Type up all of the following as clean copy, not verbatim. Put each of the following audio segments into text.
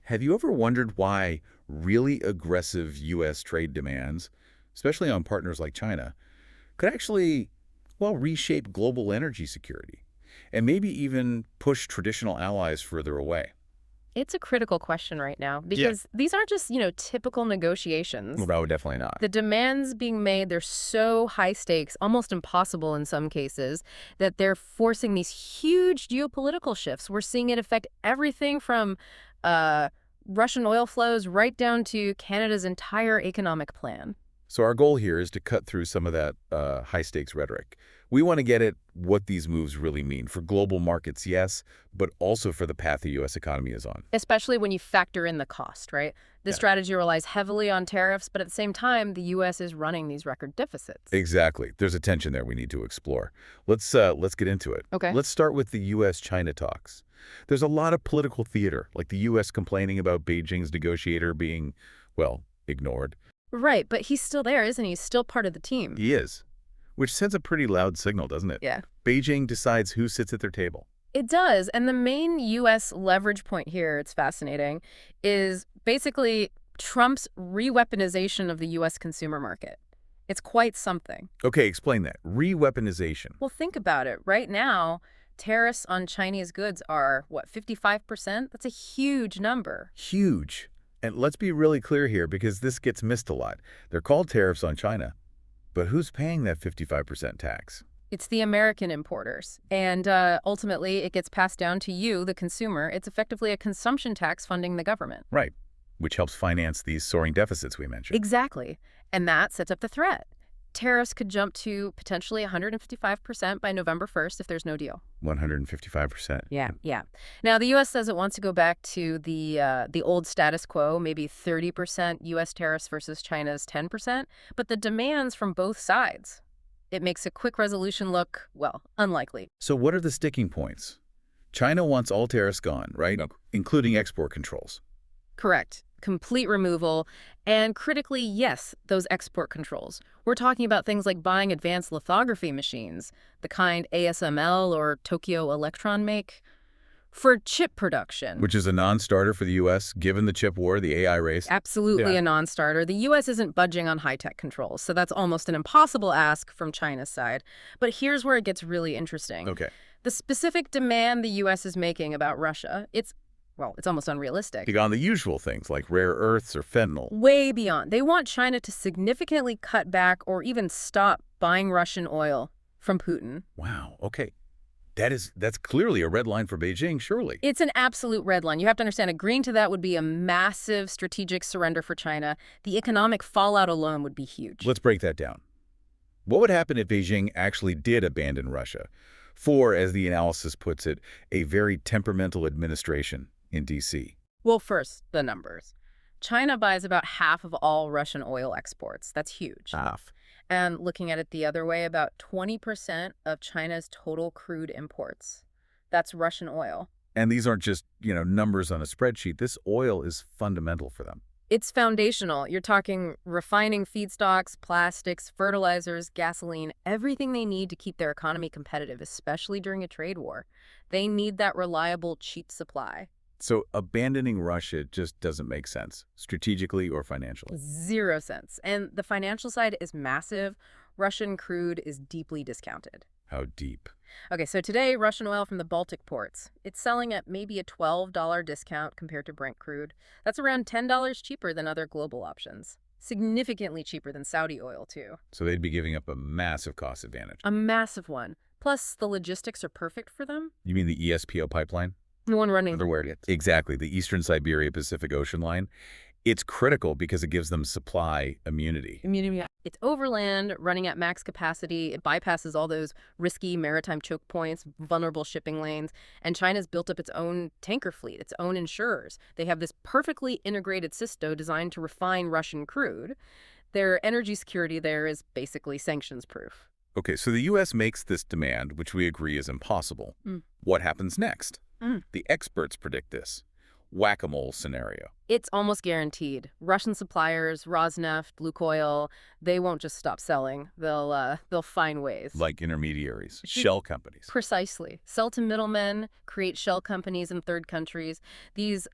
Have you ever wondered why really aggressive U.S. trade demands, especially on partners like China, could actually, well, reshape global energy security and maybe even push traditional allies further away? It's a critical question right now Yeah. because these aren't just, typical negotiations. No, definitely not. The demands being made, they're so high stakes, almost impossible in some cases, that they're forcing these huge geopolitical shifts. We're seeing it affect everything from uh, Russian oil flows right down to Canada's entire economic plan. So our goal here is to cut through some of that high-stakes rhetoric. We want to get at what these moves really mean for global markets, yes, but also for the path the U.S. economy is on. Especially when you factor in the cost, right? This Yeah. strategy relies heavily on tariffs, but at the same time, the U.S. is running these record deficits. Exactly. There's a tension there we need to explore. Let's get into it. Okay. Let's start with the U.S.-China talks. There's a lot of political theater, like the U.S. complaining about Beijing's negotiator being, well, ignored. Right, but he's still there, isn't he? He's still part of the team. He is, which sends a pretty loud signal, doesn't it? Yeah. Beijing decides who sits at their table. It does, and the main U.S. leverage point here, it's fascinating, is basically Trump's re-weaponization of the U.S. consumer market. It's quite something. Okay, explain that. Re-weaponization. Well, think about it. Right now, tariffs on Chinese goods are, what, 55%? That's a huge number. Huge. And let's be really clear here because this gets missed a lot. They're called tariffs on China, but who's paying that 55% tax? It's the American importers, and ultimately it gets passed down to you, the consumer. It's effectively a consumption tax funding the government. Right, which helps finance these soaring deficits we mentioned. Exactly, and that sets up the threat. Tariffs could jump to potentially 155% by November 1st if there's no deal. 155%. Yeah. Now, the U.S. says it wants to go back to the old status quo, maybe 30% U.S. tariffs versus China's 10%, but the demands from both sides, it makes a quick resolution look, well, unlikely. So what are the sticking points? China wants all tariffs gone, right? Yep. Including export controls. Correct. Complete removal, and critically, yes, those export controls. We're talking about things like buying advanced lithography machines, the kind ASML or Tokyo Electron make, for chip production. Which is a non-starter for the U.S., given the chip war, the AI race. Absolutely Yeah. a non-starter. The U.S. isn't budging on high-tech controls, so that's almost an impossible ask from China's side. But here's where it gets really interesting. Okay. The specific demand the U.S. is making about Russia, it's almost unrealistic. Beyond the usual things like rare earths or fentanyl. Way beyond. They want China to significantly cut back or even stop buying Russian oil from Putin. Wow, okay. That's clearly a red line for Beijing, surely. It's an absolute red line. You have to understand, agreeing to that would be a massive strategic surrender for China. The economic fallout alone would be huge. Let's break that down. What would happen if Beijing actually did abandon Russia for, as the analysis puts it, a very temperamental administration in D.C.? Well, first, the numbers. China buys about half of all Russian oil exports. That's huge. Half. And looking at it the other way, about 20% of China's total crude imports. That's Russian oil. And these aren't just, numbers on a spreadsheet. This oil is fundamental for them. It's foundational. You're talking refining feedstocks, plastics, fertilizers, gasoline, everything they need to keep their economy competitive, especially during a trade war. They need that reliable, cheap supply. So abandoning Russia just doesn't make sense, strategically or financially. 0 sense. And the financial side is massive. Russian crude is deeply discounted. How deep? Okay, so today, Russian oil from the Baltic ports, it's selling at maybe a $12 discount compared to Brent crude. That's around $10 cheaper than other global options. Significantly cheaper than Saudi oil, too. So they'd be giving up a massive cost advantage. A massive one. Plus, the logistics are perfect for them. You mean the ESPO pipeline? The one running. Exactly, the Eastern Siberia Pacific Ocean line. It's critical because it gives them supply immunity. It's overland, running at max capacity. It bypasses all those risky maritime choke points, vulnerable shipping lanes. And China's built up its own tanker fleet, its own insurers. They have this perfectly integrated system designed to refine Russian crude. Their energy security there is basically sanctions-proof. Okay, so the U.S. makes this demand, which we agree is impossible. What happens next? The experts predict this. Whack-a-mole scenario. It's almost guaranteed. Russian suppliers, Rosneft, Lukoil, they won't just stop selling. They'll find ways. Like intermediaries, shell companies. Precisely. Sell to middlemen, create shell companies in third countries. These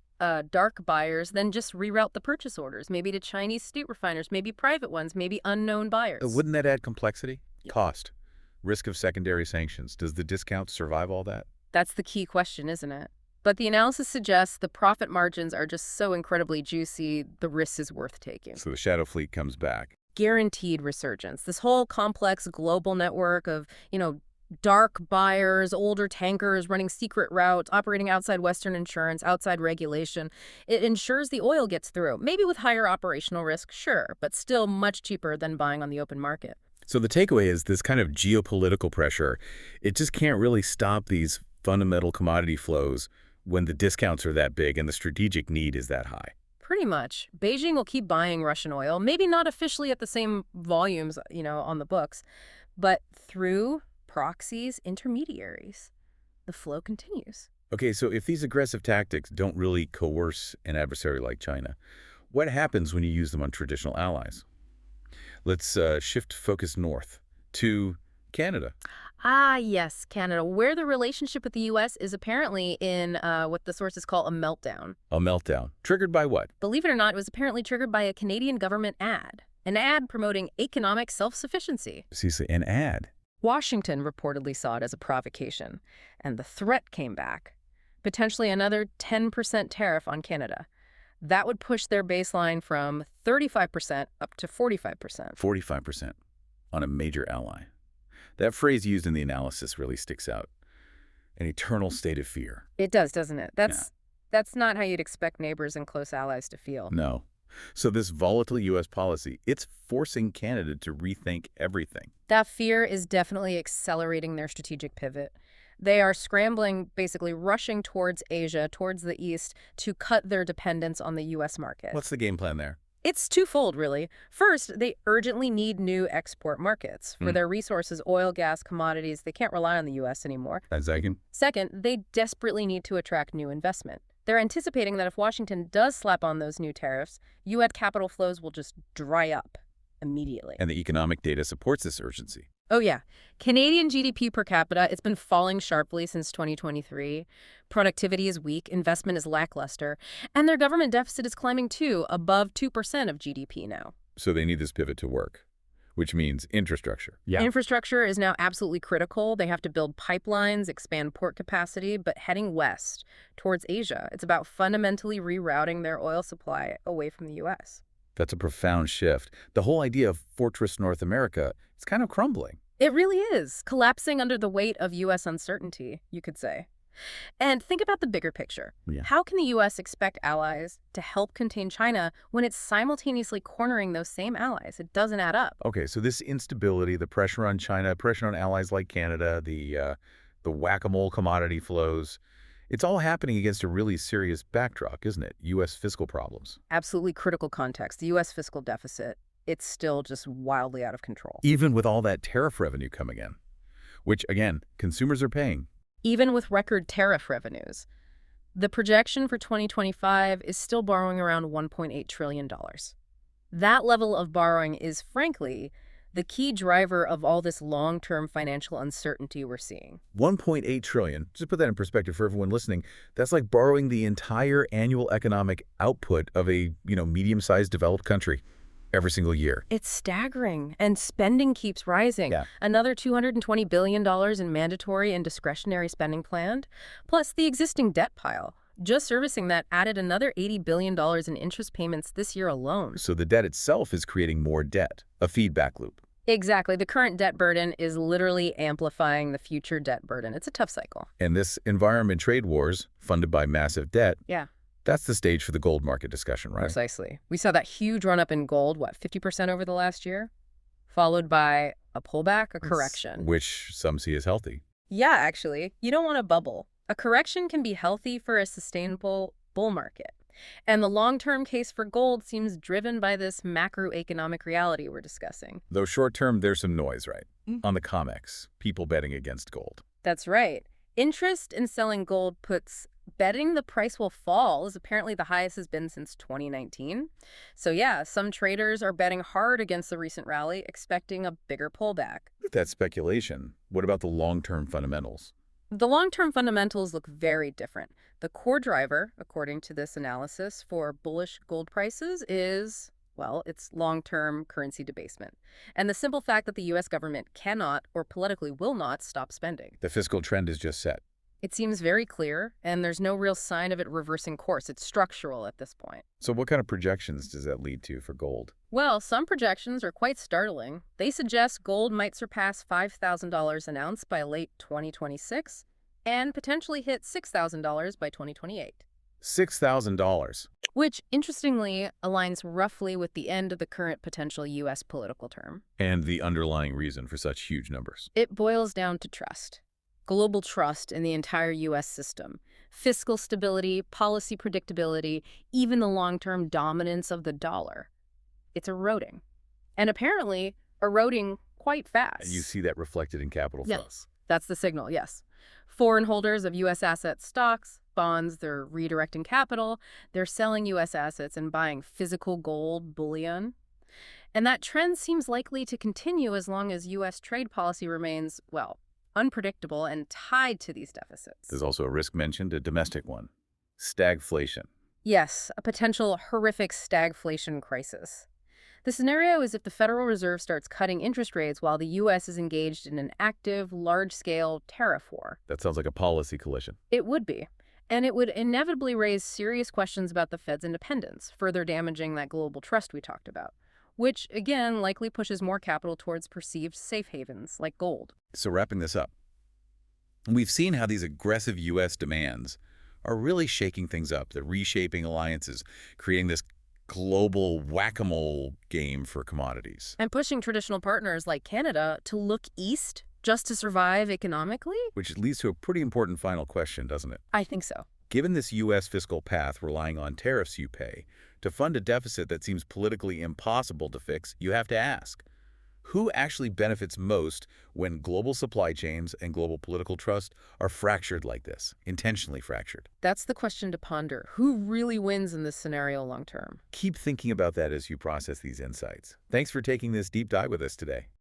dark buyers then just reroute the purchase orders, maybe to Chinese state refiners, maybe private ones, maybe unknown buyers. Wouldn't that add complexity? Cost, risk of secondary sanctions. Does the discount survive all that? That's the key question, isn't it? But the analysis suggests the profit margins are just so incredibly juicy, the risk is worth taking. So the shadow fleet comes back. Guaranteed resurgence. This whole complex global network of, dark buyers, older tankers running secret routes, operating outside Western insurance, outside regulation. It ensures the oil gets through, maybe with higher operational risk, sure, but still much cheaper than buying on the open market. So the takeaway is this kind of geopolitical pressure, it just can't really stop these fundamental commodity flows when the discounts are that big and the strategic need is that high. Pretty much. Beijing will keep buying Russian oil, maybe not officially at the same volumes, on the books, but through proxies, intermediaries. The flow continues. Okay, so if these aggressive tactics don't really coerce an adversary like China, what happens when you use them on traditional allies? Let's shift focus north to Canada. Ah, yes, Canada, where the relationship with the U.S. is apparently in what the sources call a meltdown. A meltdown. Triggered by what? Believe it or not, it was apparently triggered by a Canadian government ad. An ad promoting economic self-sufficiency. See, an ad. Washington reportedly saw it as a provocation, and the threat came back. Potentially another 10% tariff on Canada. That would push their baseline from 35% up to 45%. 45% on a major ally. That phrase used in the analysis really sticks out. An eternal state of fear. It does, doesn't it? That's not how you'd expect neighbors and close allies to feel. No. So this volatile U.S. policy, it's forcing Canada to rethink everything. That fear is definitely accelerating their strategic pivot. They are scrambling, basically rushing towards Asia, towards the East, to cut their dependence on the U.S. market. What's the game plan there? It's twofold, really. First, they urgently need new export markets. For their resources, oil, gas, commodities, they can't rely on the U.S. anymore. Second? Second, they desperately need to attract new investment. They're anticipating that if Washington does slap on those new tariffs, U.S. capital flows will just dry up immediately. And the economic data supports this urgency. Oh, yeah. Canadian GDP per capita, it's been falling sharply since 2023. Productivity is weak, investment is lackluster, and their government deficit is climbing too, above 2% of GDP now. So they need this pivot to work, which means infrastructure. Yeah. Infrastructure is now absolutely critical. They have to build pipelines, expand port capacity, but heading west towards Asia, it's about fundamentally rerouting their oil supply away from the U.S. That's a profound shift. The whole idea of Fortress North America, it's kind of crumbling. It really is, collapsing under the weight of U.S. uncertainty, you could say. And think about the bigger picture. Yeah. How can the U.S. expect allies to help contain China when it's simultaneously cornering those same allies? It doesn't add up. Okay, so this instability, the pressure on China, pressure on allies like Canada, the whack-a-mole commodity flows, it's all happening against a really serious backdrop, isn't it? U.S. fiscal problems. Absolutely critical context. The U.S. fiscal deficit, it's still just wildly out of control. Even with all that tariff revenue coming in, which, again, consumers are paying. Even with record tariff revenues, the projection for 2025 is still borrowing around $1.8 trillion. That level of borrowing is, frankly, the key driver of all this long-term financial uncertainty we're seeing. $1.8 trillion, just put that in perspective for everyone listening, that's like borrowing the entire annual economic output of a, medium-sized developed country every single year. It's staggering, and spending keeps rising. Yeah. Another $220 billion in mandatory and discretionary spending planned, plus the existing debt pile. Just servicing that added another $80 billion in interest payments this year alone. So the debt itself is creating more debt, a feedback loop. Exactly. The current debt burden is literally amplifying the future debt burden. It's a tough cycle. And this environment trade wars, funded by massive debt, Yeah. That's the stage for the gold market discussion, right? Precisely. We saw that huge run-up in gold, 50% over the last year? Followed by a pullback, a correction. Which some see as healthy. Yeah, actually. You don't want a bubble. A correction can be healthy for a sustainable bull market. And the long-term case for gold seems driven by this macroeconomic reality we're discussing. Though short-term, there's some noise, right? On the COMEX, people betting against gold. That's right. Interest in selling gold puts betting the price will fall is apparently the highest has been since 2019. So yeah, some traders are betting hard against the recent rally, expecting a bigger pullback. With that speculation, what about the long-term fundamentals? The long-term fundamentals look very different. The core driver, according to this analysis, for bullish gold prices is, well, it's long-term currency debasement. And the simple fact that the U.S. government cannot or politically will not stop spending. The fiscal trend is just set. It seems very clear, and there's no real sign of it reversing course. It's structural at this point. So what kind of projections does that lead to for gold? Well, some projections are quite startling. They suggest gold might surpass $5,000 an ounce by late 2026 and potentially hit $6,000 by 2028. $6,000. Which, interestingly, aligns roughly with the end of the current potential U.S. political term. And the underlying reason for such huge numbers. It boils down to trust. Global trust in the entire U.S. system. Fiscal stability, policy predictability, even the long-term dominance of the dollar. It's eroding. And apparently eroding quite fast. And you see that reflected in capital flows. Yes, that's the signal, yes. Foreign holders of U.S. assets, stocks, bonds, they're redirecting capital. They're selling U.S. assets and buying physical gold bullion. And that trend seems likely to continue as long as U.S. trade policy remains, well, unpredictable and tied to these deficits. There's also a risk mentioned, a domestic one. Stagflation. Yes, a potential horrific stagflation crisis. The scenario is if the Federal Reserve starts cutting interest rates while the U.S. is engaged in an active, large-scale tariff war. That sounds like a policy collision. It would be. And it would inevitably raise serious questions about the Fed's independence, further damaging that global trust we talked about, which, again, likely pushes more capital towards perceived safe havens like gold. So wrapping this up, we've seen how these aggressive U.S. demands are really shaking things up. They're reshaping alliances, creating this global whack-a-mole game for commodities. And pushing traditional partners like Canada to look east just to survive economically? Which leads to a pretty important final question, doesn't it? I think so. Given this U.S. fiscal path relying on tariffs you pay to fund a deficit that seems politically impossible to fix, you have to ask, who actually benefits most when global supply chains and global political trust are fractured like this, intentionally fractured? That's the question to ponder. Who really wins in this scenario long term? Keep thinking about that as you process these insights. Thanks for taking this deep dive with us today.